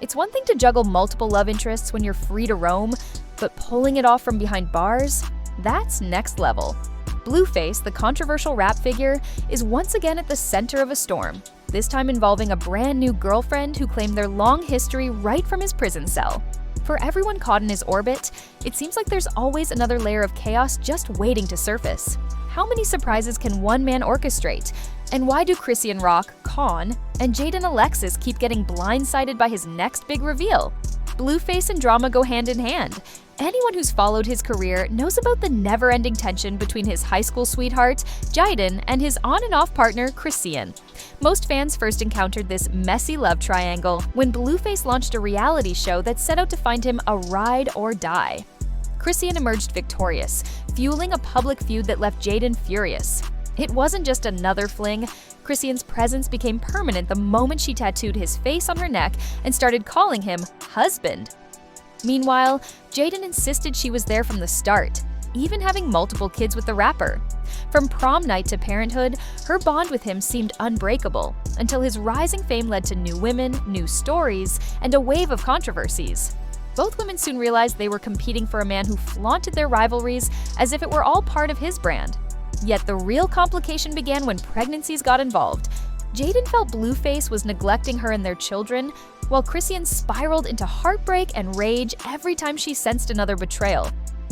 It's one thing to juggle multiple love interests when you're free to roam, but pulling it off from behind bars? That's next level. Blueface, the controversial rap figure, is once again at the center of a storm, this time involving a brand new girlfriend who claimed their long history right from his prison cell. For everyone caught in his orbit, it seems like there's always another layer of chaos just waiting to surface. How many surprises can one man orchestrate? And why do Chrisean Rock, Cawn, and Jaidyn Alexis keep getting blindsided by his next big reveal? Blueface and drama go hand in hand. Anyone who's followed his career knows about the never-ending tension between his high school sweetheart, Jaden, and his on and off partner, Chrisean. Most fans first encountered this messy love triangle when Blueface launched a reality show that set out to find him a ride or die. Chrisean emerged victorious, fueling a public feud that left Jaden furious. It wasn't just another fling. Chrisean's presence became permanent the moment she tattooed his face on her neck and started calling him husband. Meanwhile, Jaden insisted she was there from the start, even having multiple kids with the rapper. From prom night to parenthood, her bond with him seemed unbreakable, until his rising fame led to new women, new stories, and a wave of controversies. Both women soon realized they were competing for a man who flaunted their rivalries as if it were all part of his brand. Yet the real complication began when pregnancies got involved. Jaden felt Blueface was neglecting her and their children, while Chrisean spiraled into heartbreak and rage every time she sensed another betrayal.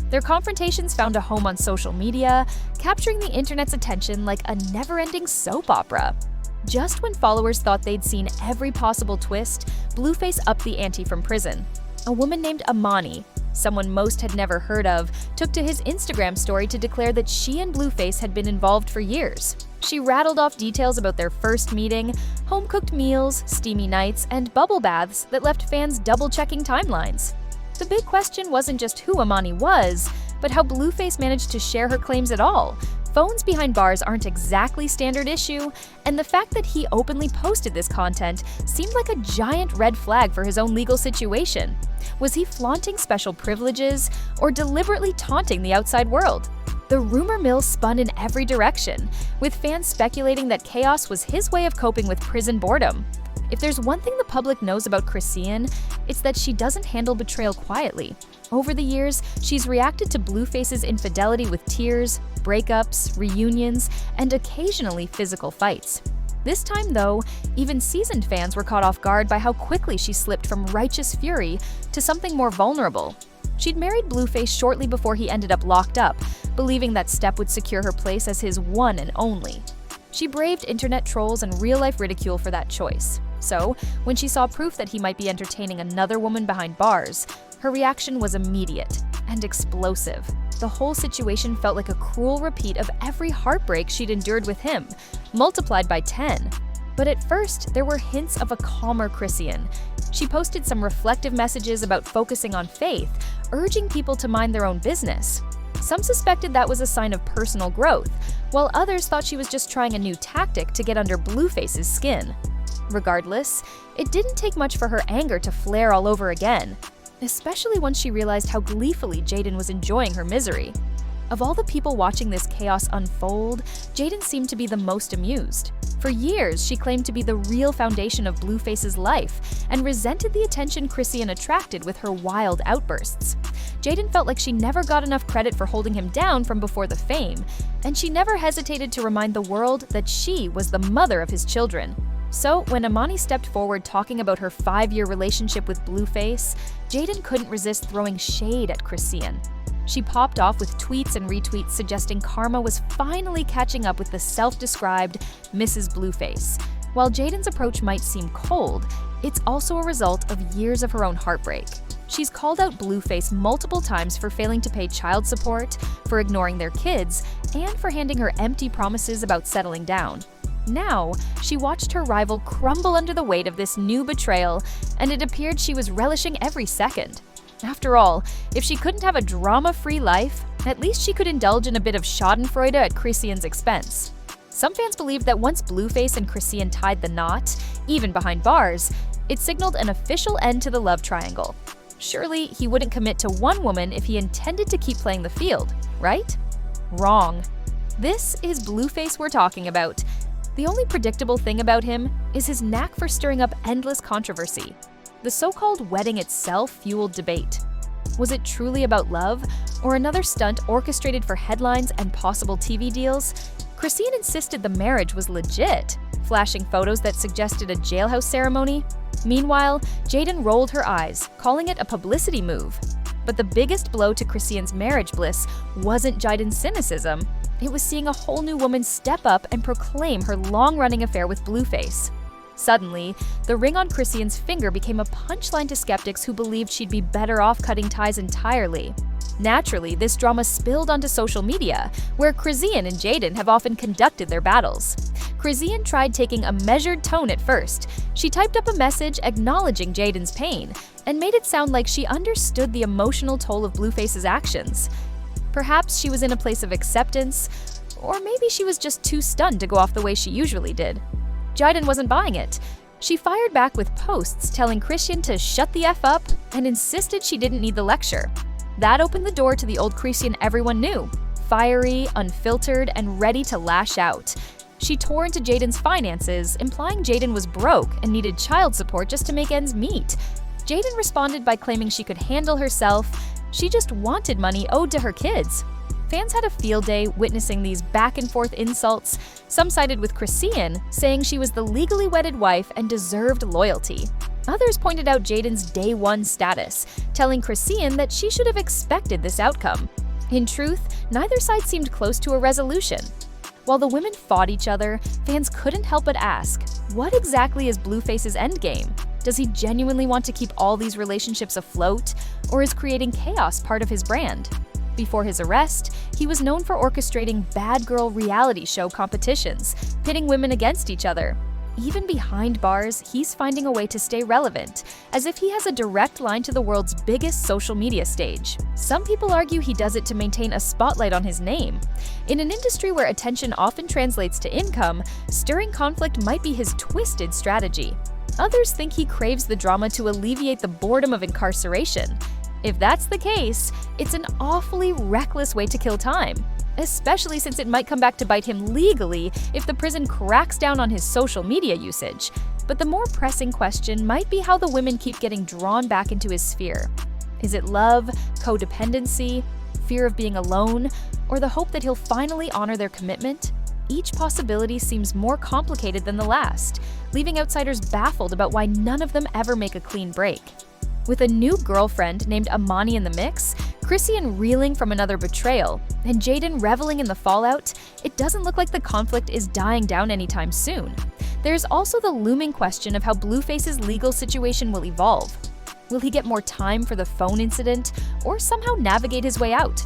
Their confrontations found a home on social media, capturing the internet's attention like a never-ending soap opera. Just when followers thought they'd seen every possible twist, Blueface upped the ante from prison. A woman named Amani, someone most had never heard of, took to his Instagram story to declare that she and Blueface had been involved for years. She rattled off details about their first meeting, home-cooked meals, steamy nights, and bubble baths that left fans double-checking timelines. The big question wasn't just who Amani was, but how Blueface managed to share her claims at all. Phones behind bars aren't exactly standard issue, and the fact that he openly posted this content seemed like a giant red flag for his own legal situation. Was he flaunting special privileges or deliberately taunting the outside world? The rumor mill spun in every direction, with fans speculating that chaos was his way of coping with prison boredom. If there's one thing the public knows about Chrisean, it's that she doesn't handle betrayal quietly. Over the years, she's reacted to Blueface's infidelity with tears, breakups, reunions, and occasionally physical fights. This time, though, even seasoned fans were caught off guard by how quickly she slipped from righteous fury to something more vulnerable. She'd married Blueface shortly before he ended up locked up, believing that step would secure her place as his one and only. She braved internet trolls and real-life ridicule for that choice. So, when she saw proof that he might be entertaining another woman behind bars, her reaction was immediate and explosive. The whole situation felt like a cruel repeat of every heartbreak she'd endured with him, multiplied by 10. But at first, there were hints of a calmer Chrisean. She posted some reflective messages about focusing on faith, urging people to mind their own business. Some suspected that was a sign of personal growth, while others thought she was just trying a new tactic to get under Blueface's skin. Regardless, it didn't take much for her anger to flare all over again, especially once she realized how gleefully Jaden was enjoying her misery. Of all the people watching this chaos unfold, Jaden seemed to be the most amused. For years, she claimed to be the real foundation of Blueface's life and resented the attention Chrisean attracted with her wild outbursts. Jaden felt like she never got enough credit for holding him down from before the fame, and she never hesitated to remind the world that she was the mother of his children. So, when Amani stepped forward talking about her 5-year relationship with Blueface, Jaden couldn't resist throwing shade at Chrisean. She popped off with tweets and retweets suggesting karma was finally catching up with the self-described Mrs. Blueface. While Jaden's approach might seem cold, it's also a result of years of her own heartbreak. She's called out Blueface multiple times for failing to pay child support, for ignoring their kids, and for handing her empty promises about settling down. Now, she watched her rival crumble under the weight of this new betrayal, and it appeared she was relishing every second. After all, if she couldn't have a drama-free life, at least she could indulge in a bit of schadenfreude at Chrisean's expense. Some fans believed that once Blueface and Chrisean tied the knot, even behind bars, it signaled an official end to the love triangle. Surely, he wouldn't commit to one woman if he intended to keep playing the field, right? Wrong. This is Blueface we're talking about. The only predictable thing about him is his knack for stirring up endless controversy. The so-called wedding itself fueled debate. Was it truly about love, or another stunt orchestrated for headlines and possible TV deals? Chrisean insisted the marriage was legit, flashing photos that suggested a jailhouse ceremony. Meanwhile, Jaden rolled her eyes, calling it a publicity move. But the biggest blow to Chrisean's marriage bliss wasn't Jaidyn's cynicism. It was seeing a whole new woman step up and proclaim her long-running affair with Blueface. Suddenly, the ring on Chrisean's finger became a punchline to skeptics who believed she'd be better off cutting ties entirely. Naturally, this drama spilled onto social media, where Chrisean and Jaden have often conducted their battles. Chrisean tried taking a measured tone at first. She typed up a message acknowledging Jaden's pain and made it sound like she understood the emotional toll of Blueface's actions. Perhaps she was in a place of acceptance, or maybe she was just too stunned to go off the way she usually did. Jaidyn wasn't buying it. She fired back with posts telling Chrisean to shut the F up and insisted she didn't need the lecture. That opened the door to the old Chrisean everyone knew, fiery, unfiltered, and ready to lash out. She tore into Jaden's finances, implying Jaden was broke and needed child support just to make ends meet. Jaden responded by claiming she could handle herself. She just wanted money owed to her kids. Fans had a field day witnessing these back-and-forth insults. Some sided with Chrisean, saying she was the legally wedded wife and deserved loyalty. Others pointed out Jaden's day one status, telling Chrisean that she should have expected this outcome. In truth, neither side seemed close to a resolution. While the women fought each other, fans couldn't help but ask, what exactly is Blueface's endgame? Does he genuinely want to keep all these relationships afloat, or is creating chaos part of his brand? Before his arrest, he was known for orchestrating bad girl reality show competitions, pitting women against each other. Even behind bars, he's finding a way to stay relevant, as if he has a direct line to the world's biggest social media stage. Some people argue he does it to maintain a spotlight on his name. In an industry where attention often translates to income, stirring conflict might be his twisted strategy. Others think he craves the drama to alleviate the boredom of incarceration. If that's the case, it's an awfully reckless way to kill time, especially since it might come back to bite him legally if the prison cracks down on his social media usage. But the more pressing question might be how the women keep getting drawn back into his sphere. Is it love, codependency, fear of being alone, or the hope that he'll finally honor their commitment? Each possibility seems more complicated than the last, leaving outsiders baffled about why none of them ever make a clean break. With a new girlfriend named Amani in the mix, Chrisean reeling from another betrayal, and Jaden reveling in the fallout, it doesn't look like the conflict is dying down anytime soon. There's also the looming question of how Blueface's legal situation will evolve. Will he get more time for the phone incident, or somehow navigate his way out?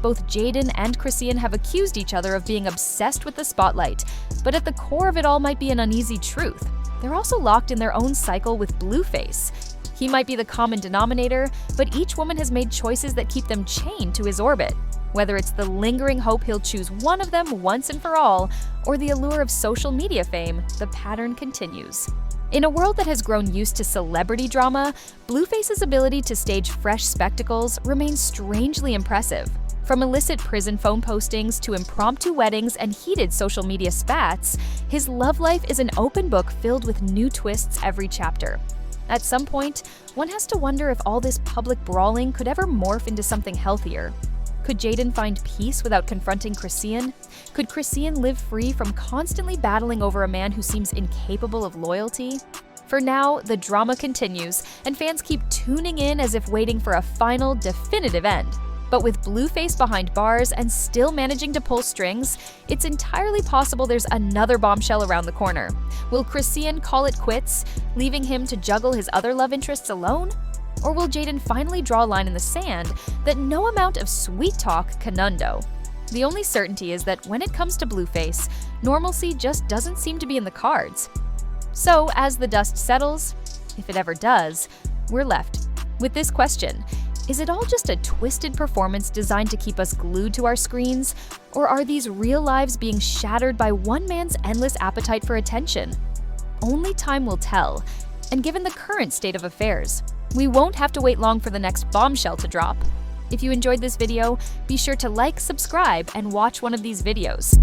Both Jaden and Chrisean have accused each other of being obsessed with the spotlight, but at the core of it all might be an uneasy truth. They're also locked in their own cycle with Blueface. He might be the common denominator, but each woman has made choices that keep them chained to his orbit. Whether it's the lingering hope he'll choose one of them once and for all, or the allure of social media fame, the pattern continues. In a world that has grown used to celebrity drama, Blueface's ability to stage fresh spectacles remains strangely impressive. From illicit prison phone postings to impromptu weddings and heated social media spats, his love life is an open book filled with new twists every chapter. At some point, one has to wonder if all this public brawling could ever morph into something healthier. Could Jaden find peace without confronting Chrisean? Could Chrisean live free from constantly battling over a man who seems incapable of loyalty? For now, the drama continues, and fans keep tuning in as if waiting for a final, definitive end. But with Blueface behind bars and still managing to pull strings, it's entirely possible there's another bombshell around the corner. Will Chrisean call it quits, leaving him to juggle his other love interests alone? Or will Jaden finally draw a line in the sand that no amount of sweet talk can undo? The only certainty is that when it comes to Blueface, normalcy just doesn't seem to be in the cards. So, as the dust settles, if it ever does, we're left with this question. Is it all just a twisted performance designed to keep us glued to our screens? Or are these real lives being shattered by one man's endless appetite for attention? Only time will tell, and given the current state of affairs, we won't have to wait long for the next bombshell to drop. If you enjoyed this video, be sure to like, subscribe, and watch one of these videos.